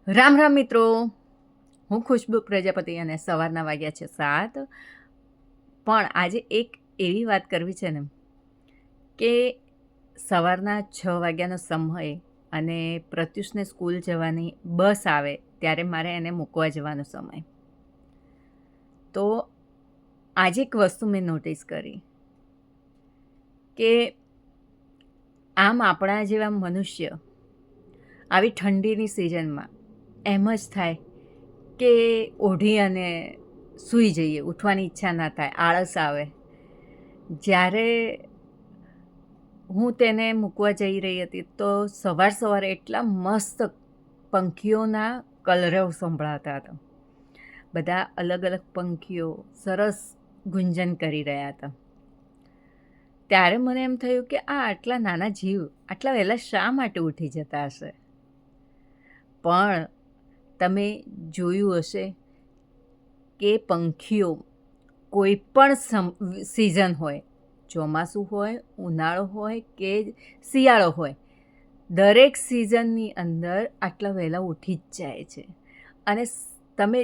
રામ રામ મિત્રો, હું ખુશ્બુ પ્રજાપતિ અને સવારના વાગ્યા છે 7. પણ આજે એક એવી વાત કરવી છે ને કે સવારના 6 વાગ્યાનો સમય અને પ્રત્યુષને સ્કૂલ જવાની બસ આવે ત્યારે મારે એને મૂકવા જવાનો સમય. તો આજે એક વસ્તુ મેં નોટિસ કરી કે આમ આપણા જેવા મનુષ્ય આવી ઠંડીની સિઝનમાં એમ જ થાય કે ઓઢી અને સૂઈ જઈએ, ઉઠવાની ઈચ્છા ના થાય, આળસ આવે. જ્યારે હું તેને મૂકવા જઈ રહી હતી તો સવારે એટલા મસ્ત પંખીઓના કલરવ સંભળાતા હતા. બધા અલગ અલગ પંખીઓ સરસ ગુંજન કરી રહ્યા હતા. ત્યારે મને એમ થયું કે આટલા નાના જીવ આટલા વહેલા શા માટે ઉઠી જતા હશે. પણ તમે જોયું હશે કે પંખીઓ કોઈ પણ સિઝન હોય, ચોમાસું હોય, ઉનાળો હોય કે શિયાળો હોય, દરેક સિઝનની અંદર આટલા વહેલા ઉઠી જ જાય છે. અને તમે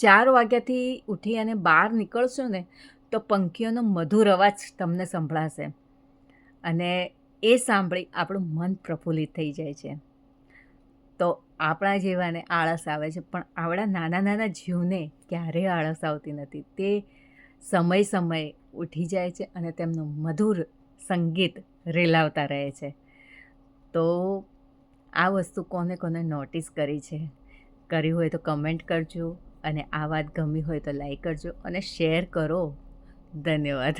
4 વાગ્યાથી ઉઠી અને બહાર નીકળશો ને તો પંખીઓનો મધુર અવાજ તમને સંભળાશે અને એ સાંભળી આપણું મન પ્રફુલ્લિત થઈ જાય છે. તો આપણા જેવાને આળસ આવે છે, પણ આવડા નાના નાના જીવને ક્યારેય આળસ આવતી નથી. તે સમયે ઉઠી જાય છે અને તેમનું મધુર સંગીત રેલાવતા રહે છે. તો આ વસ્તુ કોને કોને નોટિસ કરી છે, કરી હોય તો કમેન્ટ કરજો, અને આ વાત ગમી હોય તો લાઈક કરજો અને શેર કરો. ધન્યવાદ.